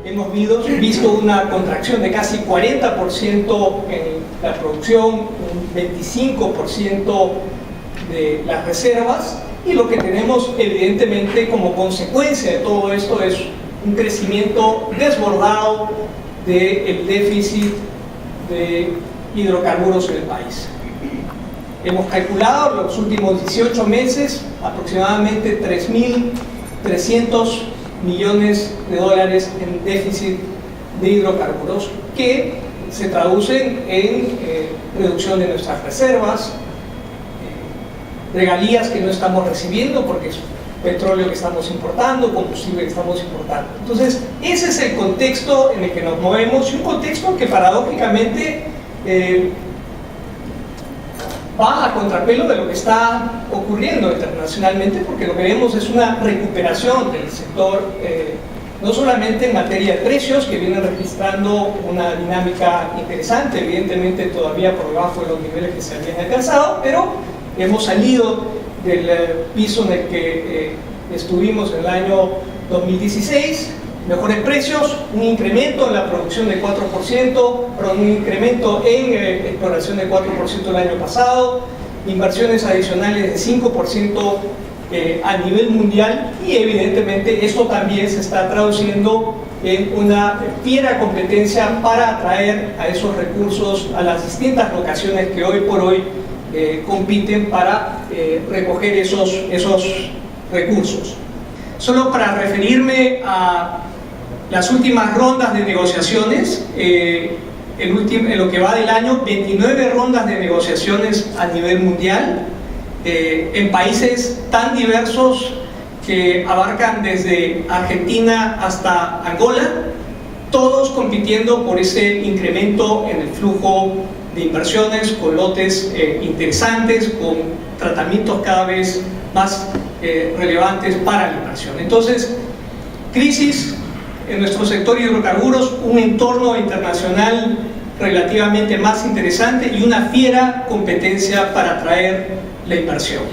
Hemos visto una contracción de casi 40% en la producción, un 25% de las reservas, y lo que tenemos evidentemente como consecuencia de todo esto es un crecimiento desbordado del déficit de hidrocarburos en el país. Hemos calculado en los últimos 18 meses aproximadamente 3.300 millones de dólares en déficit de hidrocarburos, que se traducen en reducción de nuestras reservas, regalías que no estamos recibiendo porque es petróleo que estamos importando, combustible que estamos importando. Entonces, ese es el contexto en el que nos movemos, y un contexto que paradójicamente va a contrapelo de lo que está ocurriendo internacionalmente, porque lo que vemos es una recuperación del sector, no solamente en materia de precios, que vienen registrando una dinámica interesante, evidentemente todavía por debajo de los niveles que se habían alcanzado, pero hemos salido del piso en el que estuvimos en el año 2016, mejores precios, un incremento en la producción de 4%, perdón, un incremento en exploración de 4% el año pasado, inversiones adicionales de 5% a nivel mundial, y evidentemente esto también se está traduciendo en una fiera competencia para atraer a esos recursos a las distintas locaciones que hoy por hoy compiten para recoger esos recursos. Solo para referirme a las últimas rondas de negociaciones, en lo que va del año, 29 rondas de negociaciones a nivel mundial, en países tan diversos que abarcan desde Argentina hasta Angola, todos compitiendo por ese incremento en el flujo de inversiones, con lotes interesantes, con tratamientos cada vez más relevantes para la inversión. Entonces, crisis en nuestro sector hidrocarburos, un entorno internacional relativamente más interesante y una fiera competencia para atraer la inversión.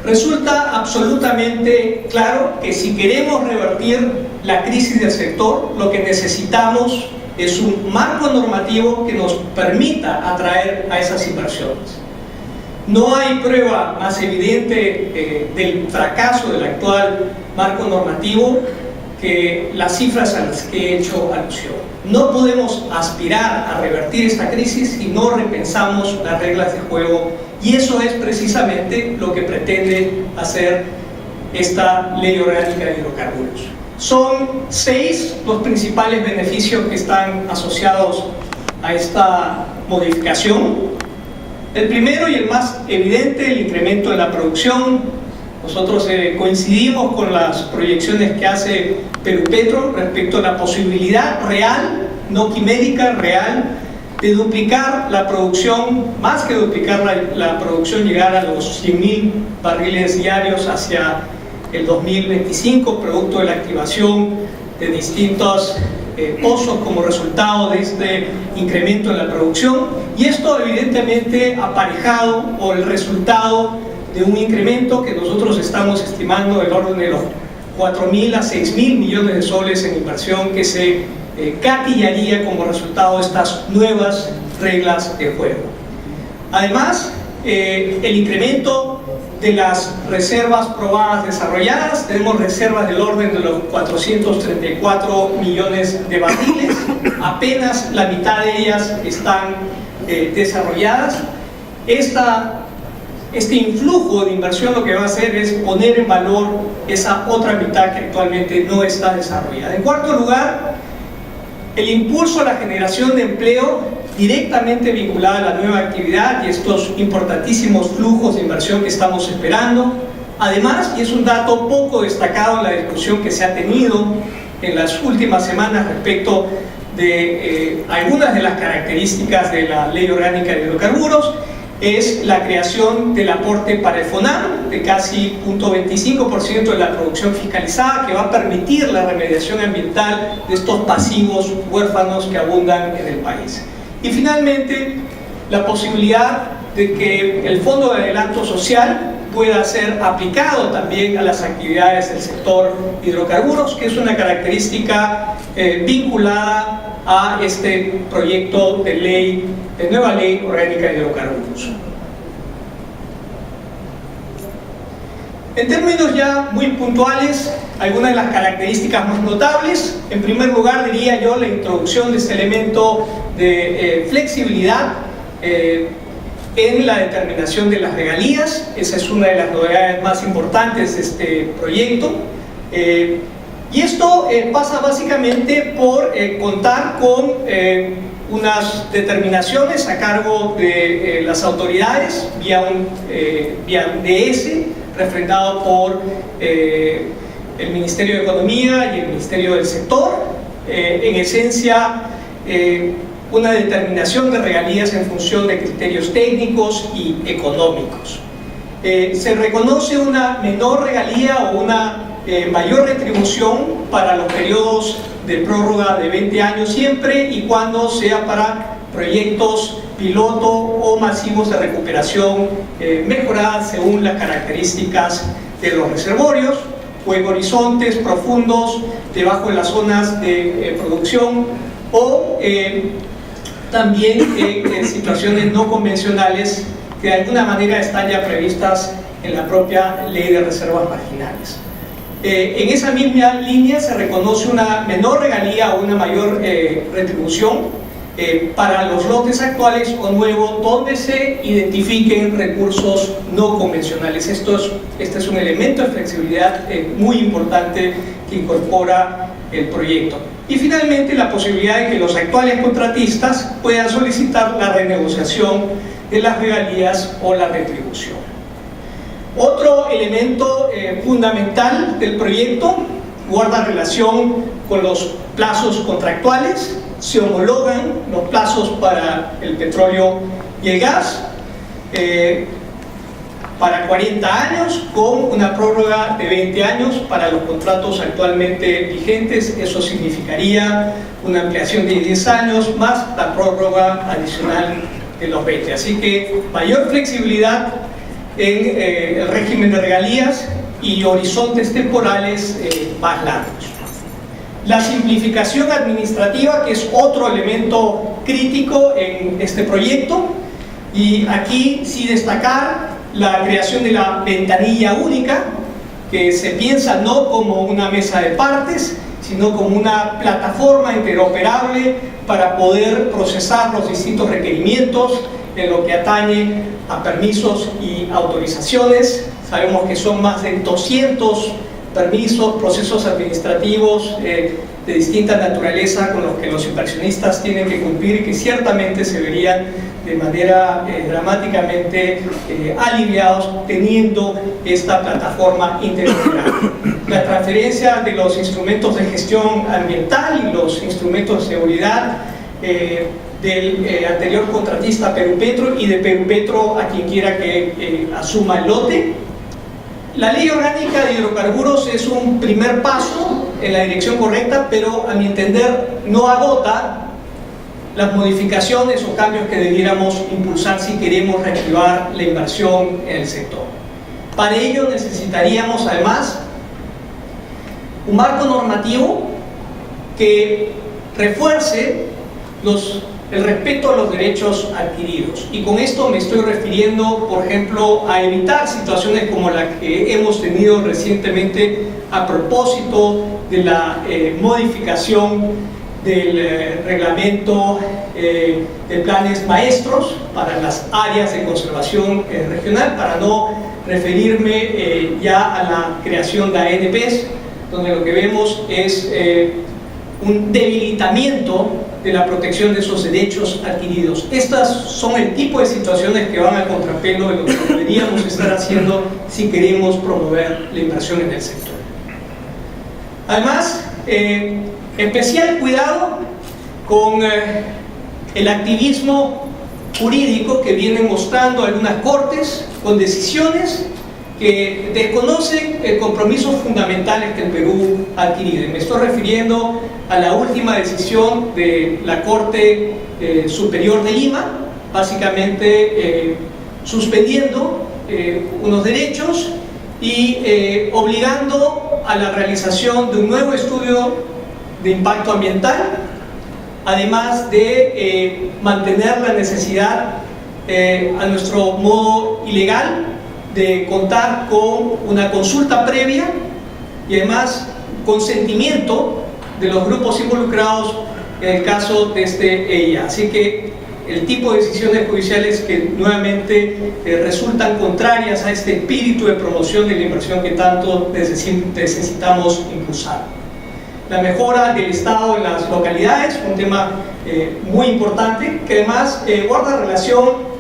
Resulta absolutamente claro que si queremos revertir la crisis del sector, lo que necesitamos es un marco normativo que nos permita atraer a esas inversiones. No hay prueba más evidente del fracaso del actual marco normativo que las cifras a las que he hecho alusión. No podemos aspirar a revertir esta crisis si no repensamos las reglas de juego, y eso es precisamente lo que pretende hacer esta Ley Orgánica de Hidrocarburos. Son 6 los principales beneficios que están asociados a esta modificación. El primero y el más evidente, el incremento de la producción. Nosotros coincidimos con las proyecciones que hace Perupetro respecto a la posibilidad real, no quimérica, real, de duplicar la producción, más que duplicar la producción, llegar a los 100.000 barriles diarios hacia el 2025, producto de la activación de distintos pozos como resultado de este incremento en la producción, y esto evidentemente aparejado o el resultado de un incremento que nosotros estamos estimando del orden de los 4.000 a 6.000 millones de soles en inversión que se gatillaría como resultado de estas nuevas reglas de juego. Además, el incremento de las reservas probadas desarrolladas, tenemos reservas del orden de los 434 millones de barriles, apenas la mitad de ellas están desarrolladas. Este influjo de inversión lo que va a hacer es poner en valor esa otra mitad que actualmente no está desarrollada. En cuarto lugar, el impulso a la generación de empleo directamente vinculada a la nueva actividad y estos importantísimos flujos de inversión que estamos esperando. Además, y es un dato poco destacado en la discusión que se ha tenido en las últimas semanas respecto de algunas de las características de la Ley Orgánica de Hidrocarburos, es la creación del aporte para el FONAM de casi 0.25% de la producción fiscalizada, que va a permitir la remediación ambiental de estos pasivos huérfanos que abundan en el país. Y finalmente, la posibilidad de que el Fondo de Adelanto Social pueda ser aplicado también a las actividades del sector hidrocarburos, que es una característica vinculada a este proyecto de ley, de nueva ley orgánica de hidrocarburos. En términos ya muy puntuales, algunas de las características más notables. En primer lugar, diría yo, la introducción de este elemento de flexibilidad en la determinación de las regalías. Esa es una de las novedades más importantes de este proyecto. Y esto pasa básicamente por contar con unas determinaciones a cargo de las autoridades vía un DS refrendado por el Ministerio de Economía y el Ministerio del Sector. En esencia, una determinación de regalías en función de criterios técnicos y económicos. Se reconoce una menor regalía o una mayor retribución para los periodos de prórroga de 20 años siempre y cuando sea para proyectos piloto o masivos de recuperación mejorada según las características de los reservorios o en horizontes profundos debajo de las zonas de producción o también en situaciones no convencionales que de alguna manera están ya previstas en la propia ley de reservas marginales. En esa misma línea se reconoce una menor regalía o una mayor retribución para los lotes actuales o nuevos donde se identifiquen recursos no convencionales. Este es un elemento de flexibilidad muy importante que incorpora el proyecto. Y finalmente la posibilidad de que los actuales contratistas puedan solicitar la renegociación de las regalías o la retribución. Otro elemento fundamental del proyecto guarda relación con los plazos contractuales. Se homologan los plazos para el petróleo y el gas para 40 años con una prórroga de 20 años para los contratos actualmente vigentes. Eso significaría una ampliación de 10 años más la prórroga adicional de los 20. Así que mayor flexibilidad en el régimen de regalías y horizontes temporales más largos. La simplificación administrativa, que es otro elemento crítico en este proyecto, y aquí sí destacar la creación de la ventanilla única, que se piensa no como una mesa de partes, sino como una plataforma interoperable para poder procesar los distintos requerimientos en lo que atañe a permisos y autorizaciones. Sabemos que son más de 200 permisos, procesos administrativos de distinta naturaleza con los que los inversionistas tienen que cumplir y que ciertamente se verían de manera dramáticamente aliviados teniendo esta plataforma interoperable. La transferencia de los instrumentos de gestión ambiental y los instrumentos de seguridad del anterior contratista Perupetro y de Perupetro a quien quiera que asuma el lote. La ley orgánica de hidrocarburos es un primer paso en la dirección correcta, pero a mi entender no agota las modificaciones o cambios que debiéramos impulsar si queremos reactivar la inversión en el sector. Para ello necesitaríamos además un marco normativo que refuerce el respeto a los derechos adquiridos, y con esto me estoy refiriendo, por ejemplo, a evitar situaciones como la que hemos tenido recientemente a propósito de la modificación del reglamento de planes maestros para las áreas de conservación regional, para no referirme ya a la creación de ANPs, donde lo que vemos es un debilitamiento de la protección de esos derechos adquiridos. Estas son el tipo de situaciones que van al contrapelo de lo que deberíamos estar haciendo si queremos promover la inversión en el sector. Además, especial cuidado con el activismo jurídico que vienen mostrando algunas cortes con decisiones que desconocen compromisos fundamentales que el Perú ha adquirido. Me estoy refiriendo a la última decisión de la Corte Superior de Lima, básicamente suspendiendo unos derechos y obligando a la realización de un nuevo estudio de impacto ambiental, además de mantener la necesidad a nuestro modo ilegal de contar con una consulta previa y además consentimiento de los grupos involucrados en el caso de este EIA. Así que el tipo de decisiones judiciales que nuevamente resultan contrarias a este espíritu de promoción de la inversión que tanto necesitamos impulsar. La mejora del Estado en las localidades, un tema muy importante que además guarda relación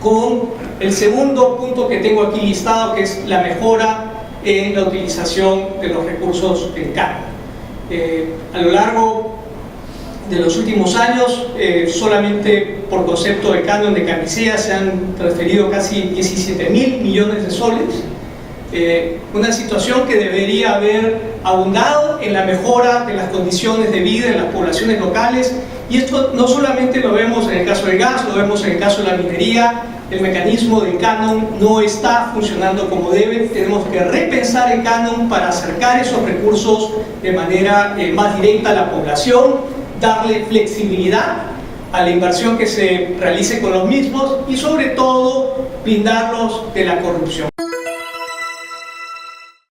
con el segundo punto que tengo aquí listado, que es la mejora en la utilización de los recursos del canon. A lo largo de los últimos años, solamente por concepto de canon de camisea se han transferido casi 17.000 millones de soles, una situación que debería haber abundado en la mejora de las condiciones de vida en las poblaciones locales, y esto no solamente lo vemos en el caso del gas, lo vemos en el caso de la minería. El mecanismo del canon no está funcionando como debe. Tenemos que repensar el canon para acercar esos recursos de manera más directa a la población, darle flexibilidad a la inversión que se realice con los mismos y sobre todo blindarlos de la corrupción.